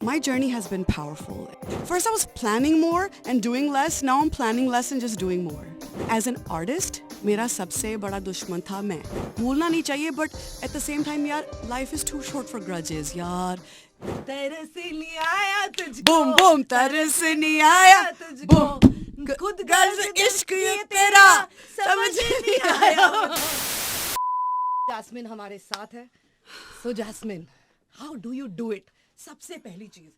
My journey has been powerful. First I was planning more and doing less. Now I'm planning less and just doing more. As an artist, मेरा सबसे बड़ा दुश्मन था मैं. भूलना नहीं चाहिए, but at the same time यार, life is too short for grudges यार. तरस नहीं आया तुझको, Boom boom तरस नहीं आया तुझको, खुद गर्ज इश्क ये तेरा समझ नहीं आया. जैस्मिन हमारे साथ है. So Jasmine, how do you do it? सबसे पहली चीज,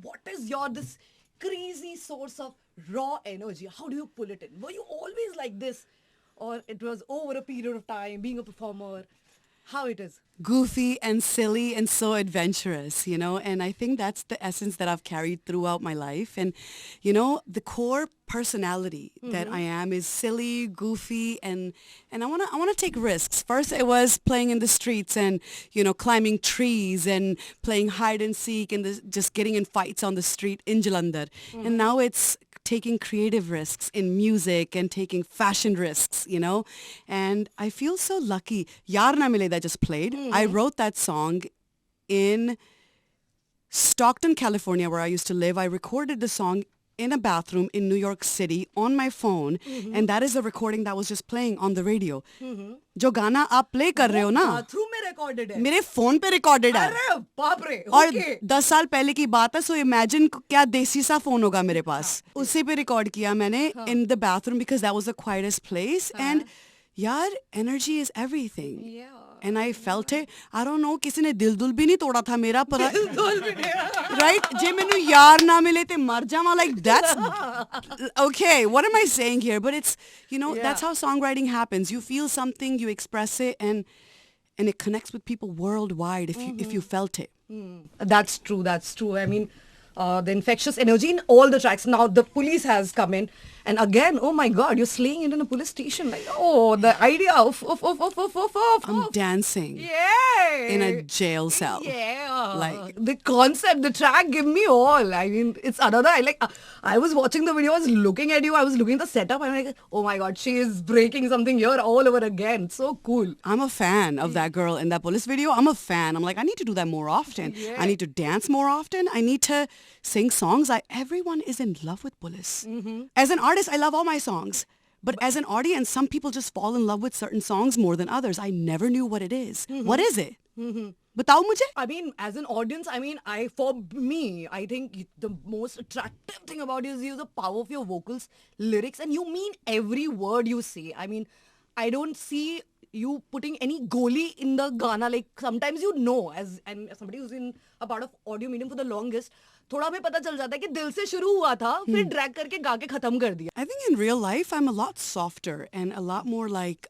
what is your this crazy source of raw energy? How do you pull it in? Were you always like this, or it was over a period of time being a performer? How it is? Goofy and silly and so adventurous, you know, and I think that's the essence that I've carried throughout my life. And, you know, the core personality that I am is silly, goofy, and I wanna take risks. First it was playing in the streets and, you know, climbing trees and playing hide and seek and just getting in fights on the street in Jalandhar. And now it's taking creative risks in music and taking fashion risks, you know. And I feel so lucky. Yaar Na Mile that just played. I wrote that song in Stockton, California, where I used to live. I recorded the song in a bathroom in New York City on my phone. And that is the recording that was just playing on the radio. जो गाना आप play कर रहे हो ना, bathroom में recorded है. मेरे फोन पे रिकॉर्डेड है. अरे बाप रे. और Okay. 10 साल पहले की बात है. सो इमेजिन क्या देसी सा फोन होगा मेरे पास. उसी पे रिकॉर्ड किया मैंने in the bathroom because that was the quietest place. And यार energy is everything. Yeah. And I felt it. I don't know, किसी ने दिल दुल भी नहीं तोड़ा था मेरा, पर right जे मैंने यार ना मिले ते मर जावा, like that's okay, what am I saying here? But it's, you know, that's how songwriting happens. You feel something, you express it, and it connects with people worldwide if you felt it. That's true. That's true. I mean, the infectious energy in all the tracks. Now the police has come in, and again, oh my God, you're slaying it in a police station. Like, oh, the idea of I'm dancing yeah, in a jail cell. Yeah, Like- the concept, the track, give me all. I mean, it's another. I was watching the video. I was looking at you. I was looking at the setup. I'm like, oh my God, she is breaking something here all over again. So cool. I'm a fan of that girl in that police video. I'm a fan. I'm like, I need to do that more often. I need to dance more often. I need to sing songs. Everyone is in love with police. As an artist, I love all my songs. But as an audience, some people just fall in love with certain songs more than others. I never knew what it is. What is it? बताओ मुझे. I mean, as an audience, for me, I think the most attractive thing about you is the power of your vocals, lyrics, and you mean every word you say. I mean, I don't see you putting any goli in the Ghana. Like, sometimes you know, as somebody who's in a part of audio medium for the longest, थोड़ा हमें पता चल जाता है कि दिल से शुरू हुआ था, फिर ड्रैग करके गा के खत्म कर दिया. I think in real life, I'm a lot softer and a lot more like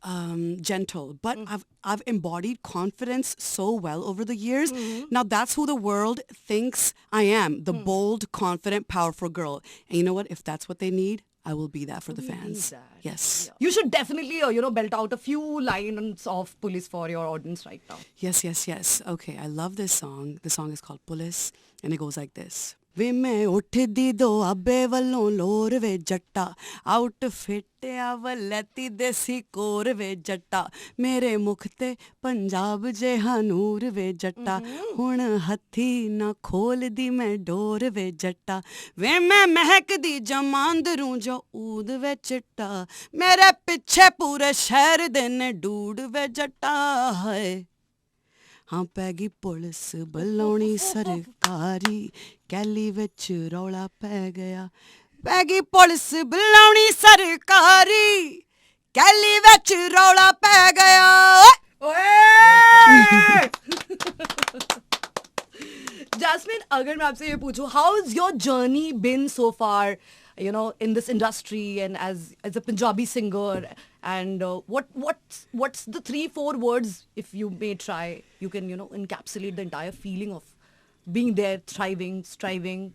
gentle. But I've embodied confidence so well over the years. Now that's who the world thinks I am. The bold, confident, powerful girl. And you know what? If that's what they need, I will be that for the fans. Yes. You should definitely, belt out a few lines of Police for your audience right now. Yes. Okay, I love this song. The song is called Police, and it goes like this. ਵੇ ਮੈਂ ਉੱਠਦੀ ਦੁਆਬੇ ਵੱਲੋਂ ਲੋਰ ਵੇ ਜੱਟਾ outfit ਆ ਵਲੈਤੀ ਦੇਸੀ core ਵੇ ਜੱਟਾ ਮੇਰੇ ਮੁਖ ਤੇ ਪੰਜਾਬ ਜਿਹਾ ਨੂਰ ਵੇ ਜੱਟਾ ਹੁਣ ਹੱਥੀ ਨਾ ਖੋਲਦੀ ਮੈਂ ਡੋਰ ਵੇ ਜੱਟਾ ਵੇ ਮੈਂ ਮਹਿਕਦੀ ਜਮਾਂਦਰੂ ਜੋ ਊਦ ਵੇ ਚਿੱਟਾ ਮੇਰੇ ਪਿੱਛੇ ਪੂਰੇ ਸ਼ਹਿਰ ਦੇ ਨੇ ਡੂਡ ਵੇ ਜੱਟਾ ਹਾਏ हाँ पैगी पुलिस बलाउणी सरकारी कैली विच रौला पै गया पैगी पुलिस बलाउणी सरकारी कैली विच रौला पै गया. Jasmine, अगर मैं आपसे ये पूछूं, how has your journey been so far, in this industry and as a Punjabi singer, and what's the 3-4 words, if you may try, you can encapsulate the entire feeling of being there, thriving, striving,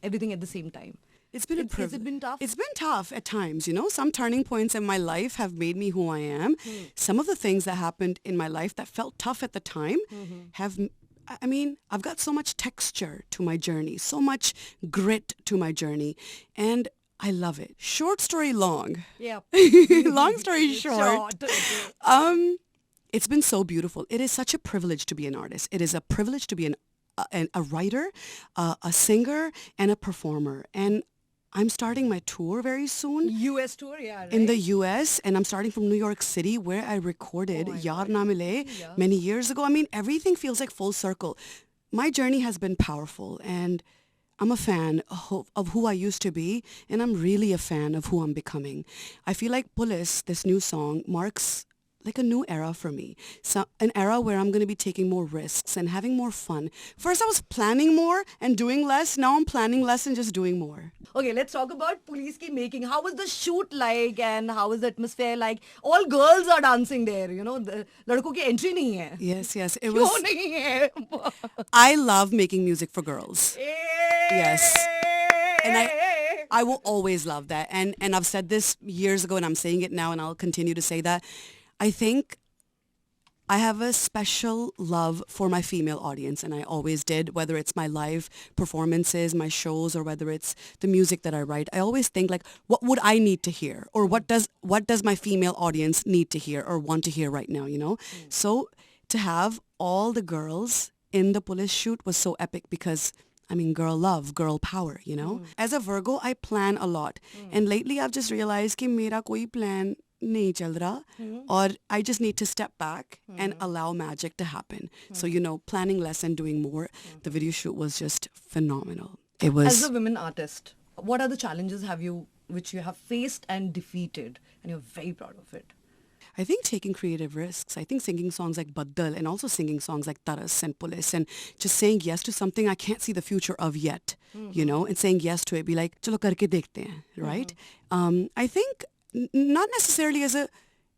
everything at the same time. It's been a privilege. Has it been tough? It's been tough at times, Some turning points in my life have made me who I am. Some of the things that happened in my life that felt tough at the time I've got so much texture to my journey, so much grit to my journey, and I love it. Short story long. Yeah. Long story short. It's been so beautiful. It is such a privilege to be an artist. It is a privilege to be an a writer, a singer, and a performer. And I'm starting my tour very soon US tour, yeah, right? in the US, and I'm starting from New York City, where I recorded Yaar Na Mile many years ago. I mean, everything feels like full circle. My journey has been powerful, and I'm a fan of who I used to be, and I'm really a fan of who I'm becoming. I feel like Police, this new song, marks like a new era for me. So an era where I'm going to be taking more risks and having more fun. First I was planning more and doing less. Now I'm planning less and just doing more. Okay, let's talk about Police Ki making. How was the shoot like and how was the atmosphere like? All girls are dancing there, you know. लड़कों की entry नहीं है. Yes. It क्यों was. नहीं है? I love making music for girls. Yes. And I will always love that. And I've said this years ago and I'm saying it now and I'll continue to say that. I think I have a special love for my female audience, and I always did, whether it's my live performances, my shows, or whether it's the music that I write. I always think like, what would I need to hear? Or what does my female audience need to hear or want to hear right now, you know? So to have all the girls in the Police shoot was so epic because I mean, girl love, girl power, you know? As a Virgo, I plan a lot. And lately I've just realized कि मेरा कोई plan नहीं चल रहा or I just need to step back and allow magic to happen. So, you know, planning less and doing more. The video shoot was just phenomenal. It was... As a women artist, what are the challenges which you have faced and defeated and you're very proud of it? I think taking creative risks. I think singing songs like Baddal and also singing songs like Taras and Police and just saying yes to something I can't see the future of yet, you know, and saying yes to it. Be like, chalo karke dekhte hain, right? I think not necessarily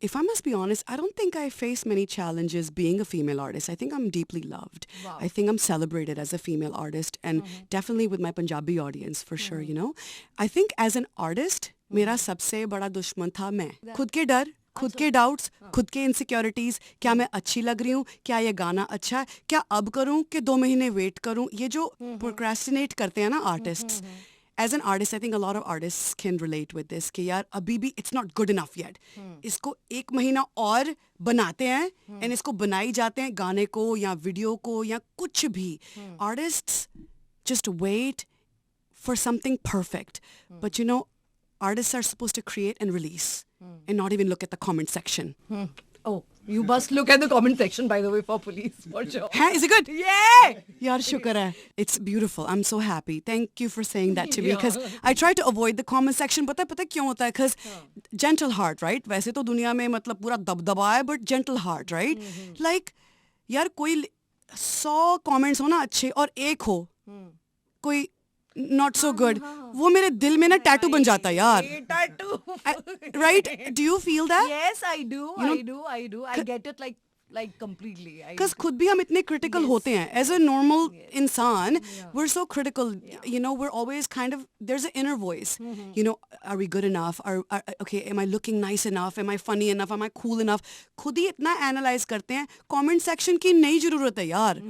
if I must be honest, I don't think I face many challenges being a female artist. I think I'm deeply loved. Wow. I think I'm celebrated as a female artist and definitely with my Punjabi audience for sure, you know. I think as an artist, मेरा सबसे बड़ा दुश्मन था मैं. खुद के डर, खुद के डाउट्स, खुद के इनसिक्योरिटीज, क्या मैं अच्छी लग रही हूँ, क्या ये गाना अच्छा है, क्या अब करूँ कि 2 महीने वेट करूँ, ये जो प्रोक्रेस्टिनेट करते हैं ना artists. As an artist, I think a lot of artists can relate with this कि यार अभी भी it's not good enough yet. इसको 1 महीना और बनाते हैं and इसको बनाई जाते हैं गाने को या वीडियो को या कुछ भी. Artists just wait for something perfect. But you know, artists are supposed to create and release and not even look at the comment section. Oh, you must look at the comment section, by the way, for Police, for sure. Is it good? Yeah! Yaar, shukar hai. It's beautiful. I'm so happy. Thank you for saying that to me. Because I try to avoid the comment section. Pata kyun hota hai? Because gentle heart, right? वैसे तो दुनिया में मतलब पूरा दबदबा है, but gentle heart, right? Like, यार कोई 100 comments हो ना अच्छे और एक हो कोई not so good. वो मेरे दिल में ना टैटू बन जाता है यार. Tattoo. Right? Do you feel that? Yes, I do. I do. I get it like completely. Because खुद भी हम इतने critical होते हैं. As a normal इंसान, we're so critical. You know, we're always kind of, there's an inner voice. You know, are we good enough? Okay, am I looking nice enough? Am I funny enough? Am I cool enough? खुद ही इतना analyze करते हैं. Comment section की नहीं जरूरत है यार.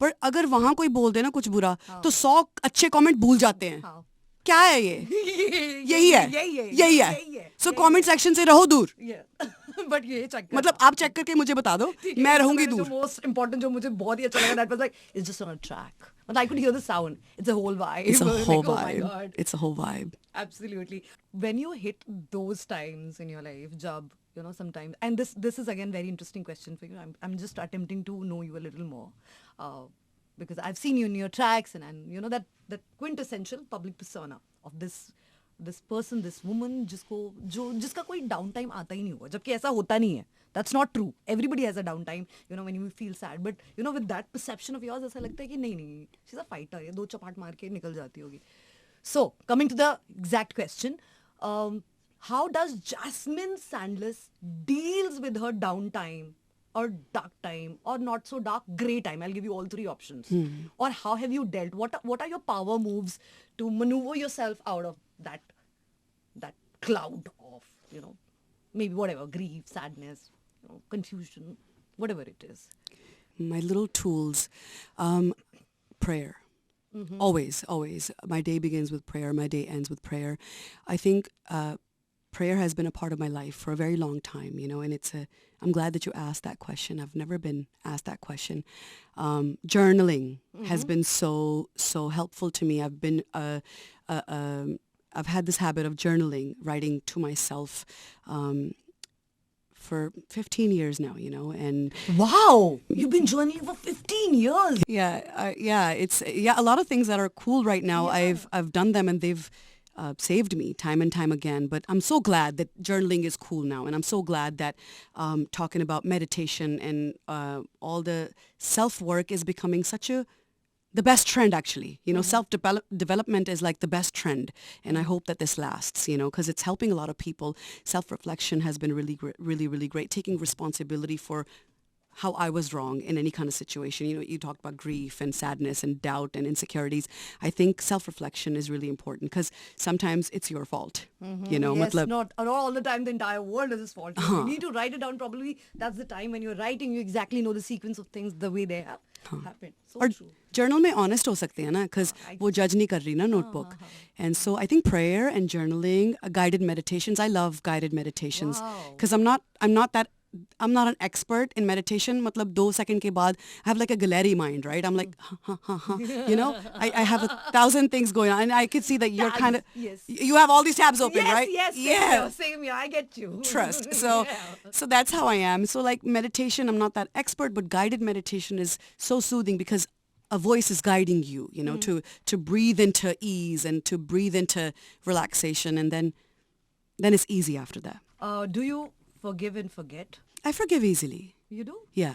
पर अगर वहाँ कोई बोल दे ना कुछ बुरा, तो 100 अच्छे comment भूल जाते हैं. क्या है ये? यही है. So comment section से रहो दूर. But ये check मतलब आप चेक करके मुझे बता दो, मैं रहूंगी दूर. Most important जो मुझे बहुत ही अच्छा लगा, that was like, it's just on a track. But I could hear the sound. It's a whole vibe. It's a whole like, vibe. Oh my God. It's a whole vibe. Absolutely. When you hit those times in your life, jab, you know, sometimes, and this is again very interesting question for you. I'm just attempting to know you a little more, because I've seen you in your tracks and you know that quintessential public persona of this person, this woman, जिसका कोई downtime आता ही नहीं होगा, जबकि ऐसा होता नहीं है. That's not true. Everybody has a downtime, you know, when you feel sad. But you know, with that perception of yours, ऐसा लगता है कि नहीं, she's a fighter. ये 2 चपाट मार के निकल जाती होगी. So coming to the exact question, how does Jasmine Sandless deals with her downtime or dark time or not so dark grey time? I'll give you all 3 options. Or how have you dealt? What are your power moves to maneuver yourself out of that cloud of, you know, maybe whatever, grief, sadness, you know, confusion, whatever it is? My little tools, prayer. Always. My day begins with prayer. My day ends with prayer. I think prayer has been a part of my life for a very long time, and I'm glad that you asked that question. I've never been asked that question. Journaling has been so helpful to me. I've had this habit of journaling, writing to myself, for 15 years now, and Wow, you've been journaling for 15 years. a lot of things that are cool right now. I've done them and they've saved me time and time again. But I'm so glad that journaling is cool now, and I'm so glad that talking about meditation and all the self-work is becoming the best trend, actually. Self-development is like the best trend. And I hope that this lasts, because it's helping a lot of people. Self-reflection has been really, really, really great. Taking responsibility for how I was wrong in any kind of situation. You talked about grief and sadness and doubt and insecurities. I think self-reflection is really important because sometimes it's your fault. Yes, not all the time the entire world is his fault. You need to write it down. Probably that's the time when you're writing, you exactly know the sequence of things the way they have happened. So और true. journal में honest हो सकते हैं ना, because वो judge नहीं कर रही ना notebook. And so I think prayer and journaling, guided meditations. I love guided meditations because I'm not an expert in meditation. मतलब 2 seconds के बाद I have like a gallery mind, right? I'm like, I have 1,000 things going on, and I could see that you're Tabs, kind of, yes. you have all these tabs open, right? Yes, Yeah. same here. I get you. Trust. So, so that's how I am. So like meditation, I'm not that expert, but guided meditation is so soothing because a voice is guiding you, to breathe into ease and to breathe into relaxation, and then it's easy after that. Do you forgive and forget? I forgive easily. You do? Yeah.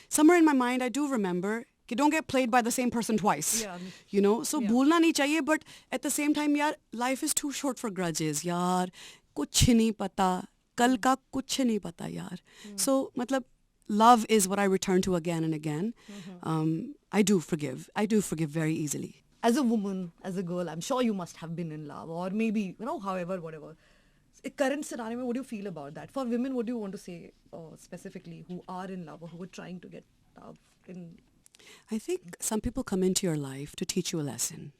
Somewhere in my mind, I do remember कि don't get played by the same person twice. Yeah. So भूलना नहीं चाहिए, but at the same time, यार, life is too short for grudges, यार. कुछ नहीं पता, कल का कुछ नहीं पता, यार. So, मतलब, love is what I return to again and again. I do forgive. I do forgive very easily. As a woman, as a girl, I'm sure you must have been in love, or maybe, however, whatever. Current scenario, what do you feel about that? For women, what do you want to say specifically who are in love or who are trying to get love in? I think some people come into your life to teach you a lesson,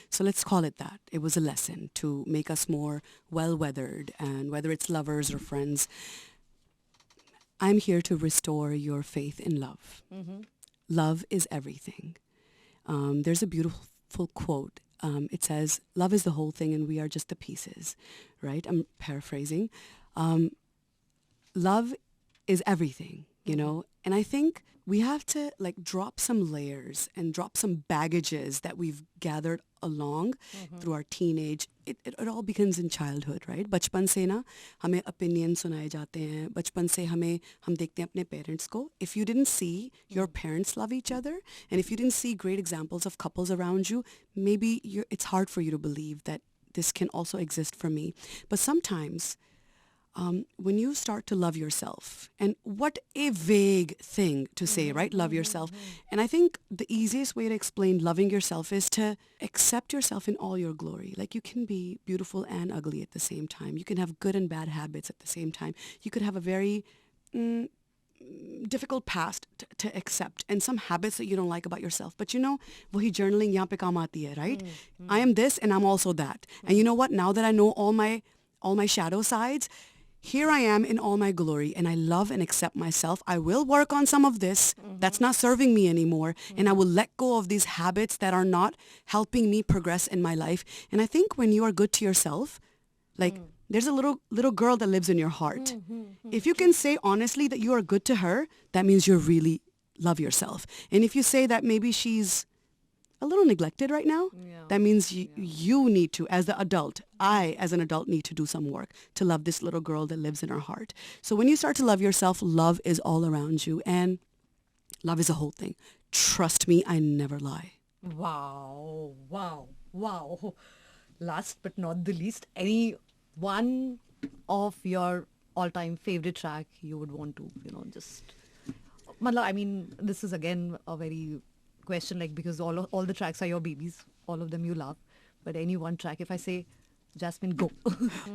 So let's call it that. It was a lesson to make us more well-weathered, and whether it's lovers or friends, I'm here to restore your faith in love. Love is everything. There's a beautiful quote. It says, love is the whole thing and we are just the pieces, right? I'm paraphrasing. Love is everything, and I think we have to drop some layers and drop some baggages that we've gathered along through our teenage. It all begins in childhood, right? बचपन से ना हमें opinions सुनाए जाते हैं. बचपन से हम देखते हैं अपने parents को. If you didn't see your parents love each other, and if you didn't see great examples of couples around you, maybe it's hard for you to believe that this can also exist for me. But sometimes when you start to love yourself, and what a vague thing to say, right? Love yourself. And I think the easiest way to explain loving yourself is to accept yourself in all your glory. Like, you can be beautiful and ugly at the same time. You can have good and bad habits at the same time. You could have a very difficult past to accept, and some habits that you don't like about yourself. But wahi journaling yahan pe kaam aati hai, right? I am this and I'm also that. And you know what? Now that I know all my shadow sides, here I am in all my glory, and I love and accept myself. I will work on some of this that's not serving me anymore, and I will let go of these habits that are not helping me progress in my life. And I think when you are good to yourself, there's a little girl that lives in your heart. If you can say honestly that you are good to her, that means you really love yourself. And if you say that maybe she's a little neglected right now, that means you need to, as the adult, I as an adult need to do some work to love this little girl that lives in our heart. So when you start to love yourself, love is all around you, and love is a whole thing. Trust me, I never lie. Wow. Last but not the least, any one of your all-time favorite track you would want to, just... I mean, this is again a very question, because all the tracks are your babies, all of them you love, but any one track, if I say Jasmine, go.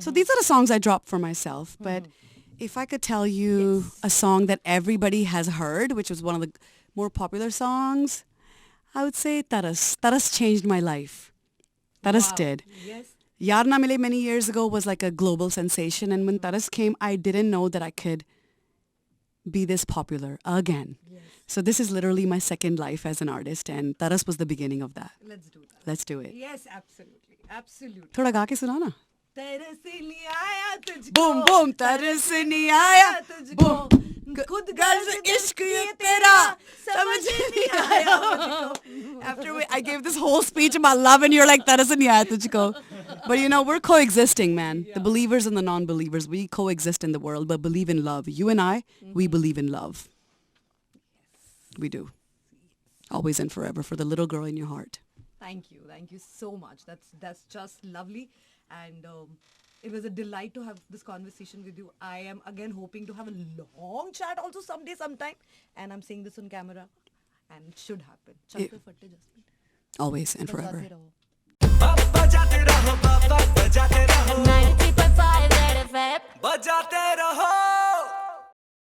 So these are the songs I dropped for myself, but if I could tell you a song that everybody has heard, which was one of the more popular songs, I would say Taras changed my life. Taras did. Yes. Yaar Na Mile many years ago was like a global sensation. And when Taras came, I didn't know that I could be this popular again. Yes. So this is literally my second life as an artist. And Taras was the beginning of that. Let's do that. Let's do it. Yes, absolutely. Absolutely. थोड़ा गा के सुना ना. तरस नहीं आया तुझको Boom, boom, तरस नहीं आया तुझको खुद गर्ज इश्क ये तेरा समझ नहीं आया मुझको. After I gave this whole speech about love and you're like तरस नहीं आया तुझको. But you know, we're coexisting, man. The believers and the non-believers, we coexist in the world, but believe in love. You and I, we believe in love. We do. Always and forever for the little girl in your heart. Thank you so much. That's just lovely, and it was a delight to have this conversation with you. I am again hoping to have a long chat also sometime, and I'm saying this on camera, and it should happen. Chal pe fatte Jasmine. Always and forever. बजाते रहो 93.5 Red FM. बजाते रहो